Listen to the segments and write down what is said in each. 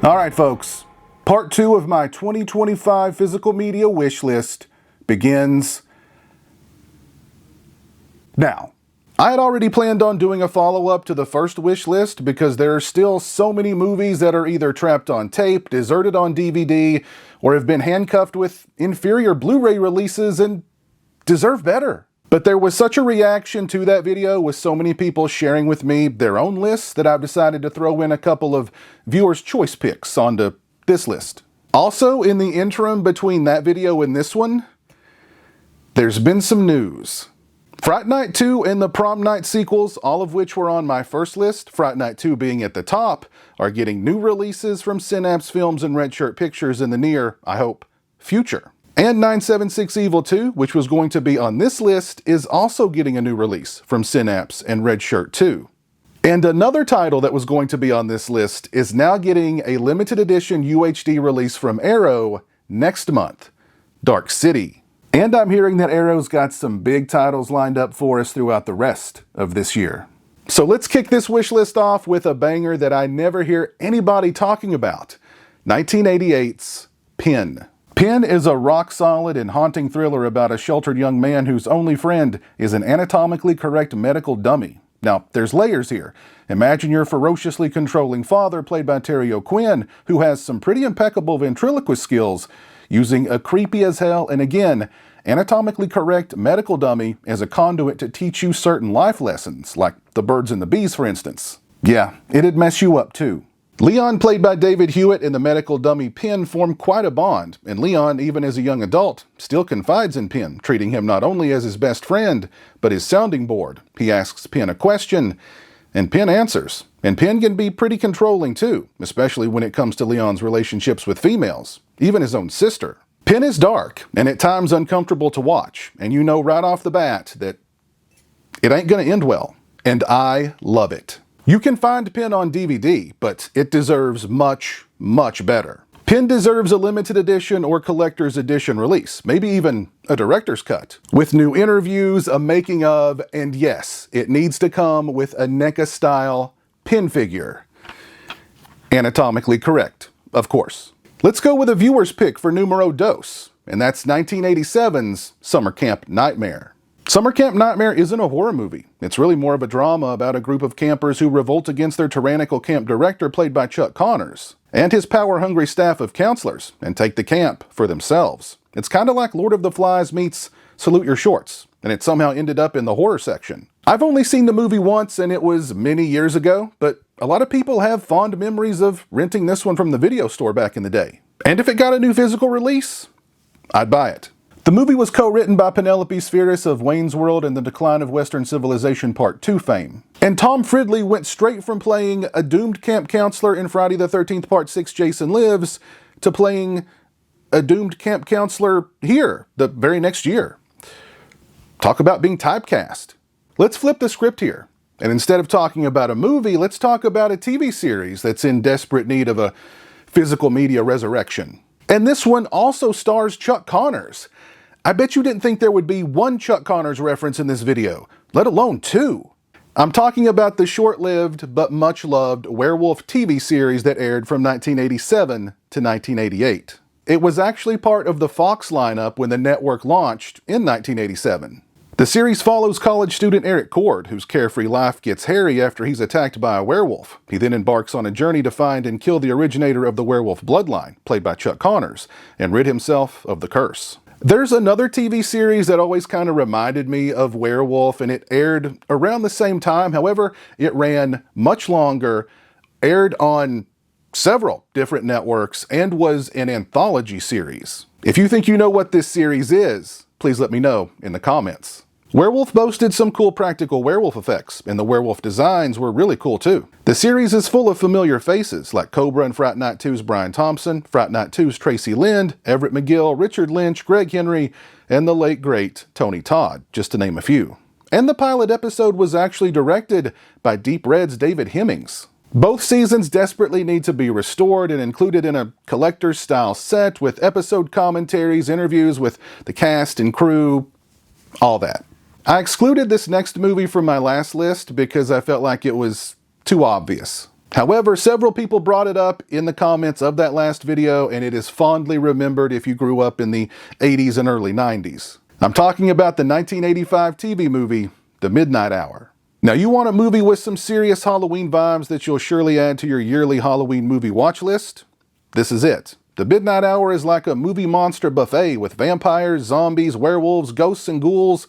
All right, folks. Part 2 of my 2025 physical media wish list begins now. I had already planned on doing a follow-up to the first wish list because there are still so many movies that are either trapped on tape, deserted on DVD, or have been handcuffed with inferior Blu-ray releases and deserve better. But there was such a reaction to that video with so many people sharing with me their own lists that I've decided to throw in a couple of viewers' choice picks onto this list. Also, in the interim between that video and this one, there's been some news. Fright Night 2 and the Prom Night sequels, all of which were on my first list, Fright Night 2 being at the top, are getting new releases from Synapse Films and Red Shirt Pictures in the near, I hope, future. And 976 Evil 2, which was going to be on this list, is also getting a new release from Synapse and Red Shirt 2. And another title that was going to be on this list is now getting a limited edition UHD release from Arrow next month, Dark City. And I'm hearing that Arrow's got some big titles lined up for us throughout the rest of this year. So let's kick this wish list off with a banger that I never hear anybody talking about, 1988's Pin. Pin is a rock-solid and haunting thriller about a sheltered young man whose only friend is an anatomically correct medical dummy. Now, there's layers here. Imagine your ferociously controlling father, played by Terry O'Quinn, who has some pretty impeccable ventriloquist skills, using a creepy as hell and again, anatomically correct medical dummy as a conduit to teach you certain life lessons, like the birds and the bees, for instance. Yeah, it'd mess you up too. Leon, played by David Hewitt, and the medical dummy Pin form quite a bond, and Leon, even as a young adult, still confides in Pin, treating him not only as his best friend, but his sounding board. He asks Pin a question, and Pin answers. And Pin can be pretty controlling too, especially when it comes to Leon's relationships with females, even his own sister. Pin is dark, and at times uncomfortable to watch, and you know right off the bat that it ain't gonna end well. And I love it. You can find Pin on DVD, but it deserves much, much better. Pin deserves a limited edition or collector's edition release, maybe even a director's cut, with new interviews, a making of, and yes, it needs to come with a NECA-style Pin figure. Anatomically correct, of course. Let's go with a viewer's pick for numero dos, and that's 1987's Summer Camp Nightmare. Summer Camp Nightmare isn't a horror movie. It's really more of a drama about a group of campers who revolt against their tyrannical camp director, played by Chuck Connors, and his power-hungry staff of counselors, and take the camp for themselves. It's kind of like Lord of the Flies meets Salute Your Shorts, and it somehow ended up in the horror section. I've only seen the movie once, and it was many years ago, but a lot of people have fond memories of renting this one from the video store back in the day. And if it got a new physical release, I'd buy it. The movie was co-written by Penelope Spheris of Wayne's World and the Decline of Western Civilization Part 2 fame. And Tom Fridley went straight from playing a doomed camp counselor in Friday the 13th Part 6 Jason Lives to playing a doomed camp counselor here, the very next year. Talk about being typecast. Let's flip the script here. And instead of talking about a movie, let's talk about a TV series that's in desperate need of a physical media resurrection. And this one also stars Chuck Connors. I bet you didn't think there would be one Chuck Connors reference in this video, let alone two. I'm talking about the short-lived but much-loved Werewolf TV series that aired from 1987 to 1988. It was actually part of the Fox lineup when the network launched in 1987. The series follows college student Eric Cord, whose carefree life gets hairy after he's attacked by a werewolf. He then embarks on a journey to find and kill the originator of the werewolf bloodline, played by Chuck Connors, and rid himself of the curse. There's another TV series that always kind of reminded me of Werewolf, and it aired around the same time. However, it ran much longer, aired on several different networks, and was an anthology series. If you think you know what this series is, please let me know in the comments. Werewolf boasted some cool practical werewolf effects, and the werewolf designs were really cool too. The series is full of familiar faces, like Cobra and Fright Night 2's Brian Thompson, Fright Night 2's Tracy Lind, Everett McGill, Richard Lynch, Greg Henry, and the late great Tony Todd, just to name a few. And the pilot episode was actually directed by Deep Red's David Hemmings. Both seasons desperately need to be restored and included in a collector's style set with episode commentaries, interviews with the cast and crew, all that. I excluded this next movie from my last list because I felt like it was too obvious. However, several people brought it up in the comments of that last video, and it is fondly remembered if you grew up in the 80s and early 90s. I'm talking about the 1985 TV movie, The Midnight Hour. Now, you want a movie with some serious Halloween vibes that you'll surely add to your yearly Halloween movie watch list? This is it. The Midnight Hour is like a movie monster buffet with vampires, zombies, werewolves, ghosts, and ghouls.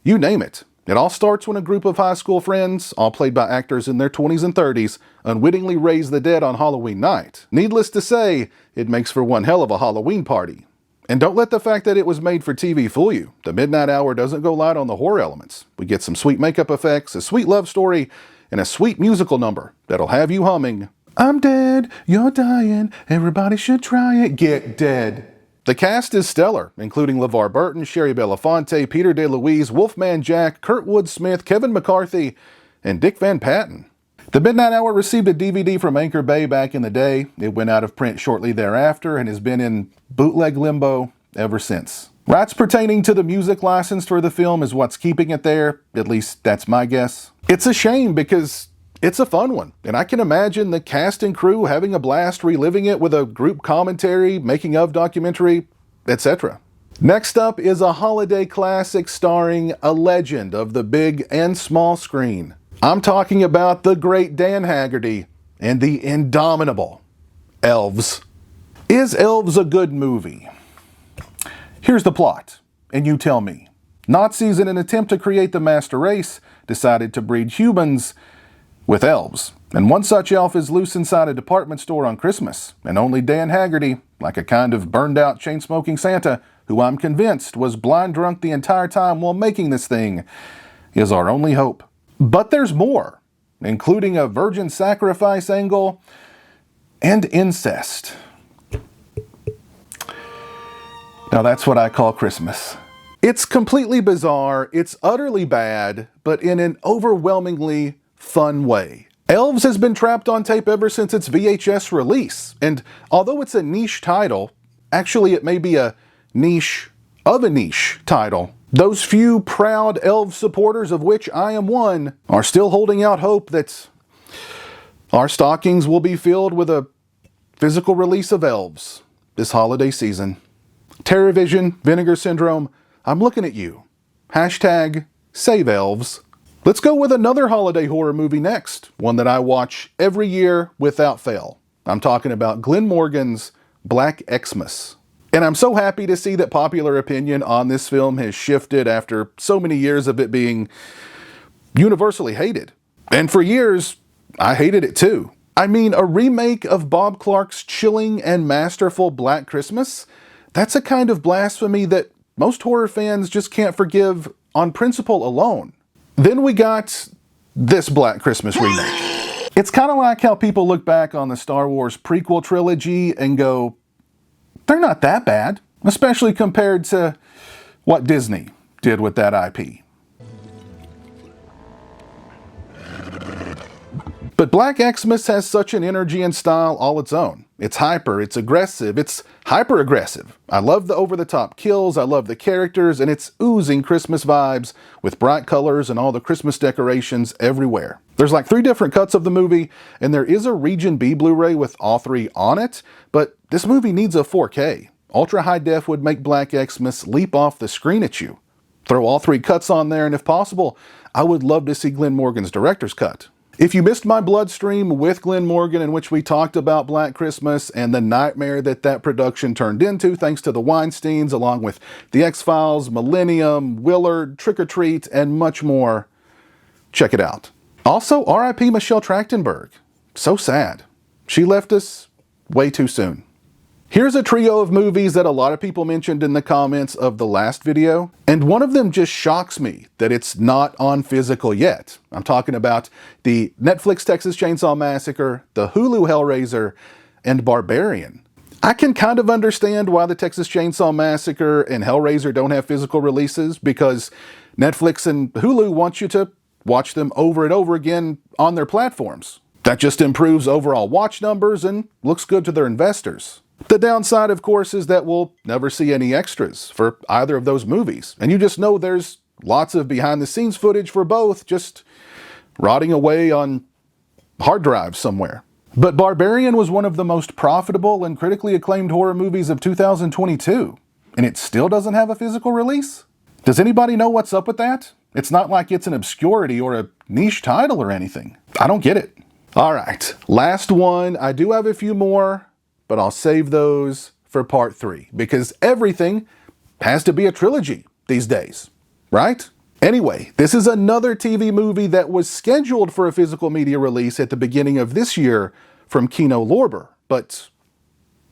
You name it. It all starts when a group of high school friends, all played by actors in their 20s and 30s, unwittingly raise the dead on Halloween night. Needless to say, it makes for one hell of a Halloween party. And don't let the fact that it was made for TV fool you. The Midnight Hour doesn't go light on the horror elements. We get some sweet makeup effects, a sweet love story, and a sweet musical number that'll have you humming, "I'm dead, you're dying, everybody should try it, get dead." The cast is stellar, including LeVar Burton, Sherry Belafonte, Peter DeLuise, Wolfman Jack, Kurtwood Smith, Kevin McCarthy, and Dick Van Patten. The Midnight Hour received a DVD from Anchor Bay back in the day. It went out of print shortly thereafter and has been in bootleg limbo ever since. Rights pertaining to the music licensed for the film is what's keeping it there. At least that's my guess. It's a shame because it's a fun one, and I can imagine the cast and crew having a blast reliving it with a group commentary, making of documentary, etc. Next up is a holiday classic starring a legend of the big and small screen. I'm talking about the great Dan Haggerty and the Indomitable Elves. Is Elves a good movie? Here's the plot, and you tell me. Nazis, in an attempt to create the master race, decided to breed humans with elves. And one such elf is loose inside a department store on Christmas. And only Dan Haggerty, like a kind of burned out chain-smoking Santa, who I'm convinced was blind drunk the entire time while making this thing, is our only hope. But there's more, including a virgin sacrifice angle and incest. Now that's what I call Christmas. It's completely bizarre, it's utterly bad, but in an overwhelmingly fun way. Elves has been trapped on tape ever since its VHS release, and although it's a niche title, actually it may be a niche of a niche title, those few proud Elves supporters, of which I am one, are still holding out hope that our stockings will be filled with a physical release of Elves this holiday season. Terrorvision, Vinegar Syndrome, I'm looking at you. Hashtag save Elves. Let's go with another holiday horror movie next, one that I watch every year without fail. I'm talking about Glenn Morgan's Black Xmas. And I'm so happy to see that popular opinion on this film has shifted after so many years of it being universally hated. And for years, I hated it too. I mean, a remake of Bob Clark's chilling and masterful Black Christmas? That's a kind of blasphemy that most horror fans just can't forgive on principle alone. Then we got this Black Christmas remake. It's kind of like how people look back on the Star Wars prequel trilogy and go, they're not that bad, especially compared to what Disney did with that IP. But Black Xmas has such an energy and style all its own. It's hyper, it's aggressive, it's hyper-aggressive. I love the over-the-top kills, I love the characters, and it's oozing Christmas vibes with bright colors and all the Christmas decorations everywhere. There's like 3 different cuts of the movie, and there is a Region B Blu-ray with all 3 on it, but this movie needs a 4K. Ultra high def would make Black Xmas leap off the screen at you. Throw all 3 cuts on there, and if possible, I would love to see Glenn Morgan's director's cut. If you missed my bloodstream with Glenn Morgan, in which we talked about Black Christmas and the nightmare that production turned into thanks to the Weinsteins, along with The X-Files, Millennium, Willard, Trick or Treat, and much more, check it out. Also, R.I.P. Michelle Trachtenberg. So sad. She left us way too soon. Here's a trio of movies that a lot of people mentioned in the comments of the last video, and one of them just shocks me that it's not on physical yet. I'm talking about the Netflix Texas Chainsaw Massacre, the Hulu Hellraiser, and Barbarian. I can kind of understand why the Texas Chainsaw Massacre and Hellraiser don't have physical releases, because Netflix and Hulu want you to watch them over and over again on their platforms. That just improves overall watch numbers and looks good to their investors. The downside, of course, is that we'll never see any extras for either of those movies. And you just know there's lots of behind-the-scenes footage for both just rotting away on hard drive somewhere. But Barbarian was one of the most profitable and critically acclaimed horror movies of 2022, and it still doesn't have a physical release? Does anybody know what's up with that? It's not like it's an obscurity or a niche title or anything. I don't get it. All right, last one. I do have a few more, but I'll save those for part 3, because everything has to be a trilogy these days, right? Anyway, this is another TV movie that was scheduled for a physical media release at the beginning of this year from Kino Lorber, but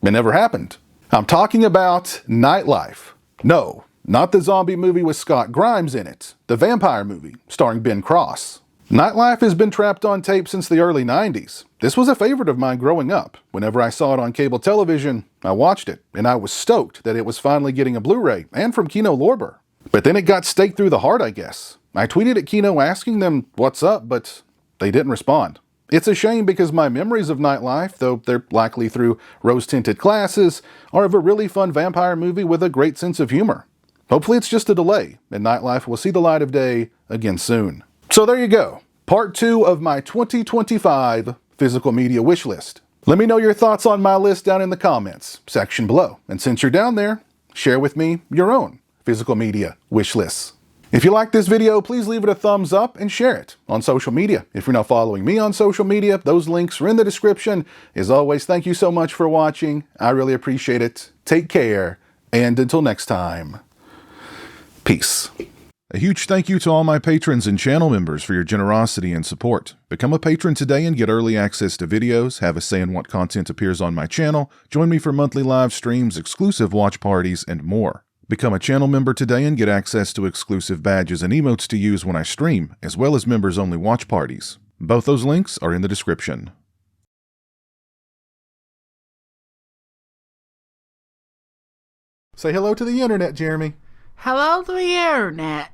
it never happened. I'm talking about Nightlife. No, not the zombie movie with Scott Grimes in it, the vampire movie starring Ben Cross. Nightlife has been trapped on tape since the early 90s. This was a favorite of mine growing up. Whenever I saw it on cable television, I watched it, and I was stoked that it was finally getting a Blu-ray, and from Kino Lorber. But then it got staked through the heart, I guess. I tweeted at Kino asking them what's up, but they didn't respond. It's a shame because my memories of Nightlife, though they're likely through rose-tinted glasses, are of a really fun vampire movie with a great sense of humor. Hopefully it's just a delay, and Nightlife will see the light of day again soon. So there you go, part 2 of my 2025 physical media wish list. Let me know your thoughts on my list down in the comments section below. And since you're down there, share with me your own physical media wish lists. If you like this video, please leave it a thumbs up and share it on social media. If you're not following me on social media, those links are in the description. As always, thank you so much for watching. I really appreciate it. Take care, and until next time, peace. A huge thank you to all my patrons and channel members for your generosity and support. Become a patron today and get early access to videos, have a say in what content appears on my channel, join me for monthly live streams, exclusive watch parties, and more. Become a channel member today and get access to exclusive badges and emotes to use when I stream, as well as members-only watch parties. Both those links are in the description. Say hello to the internet, Jeremy. Hello to the internet.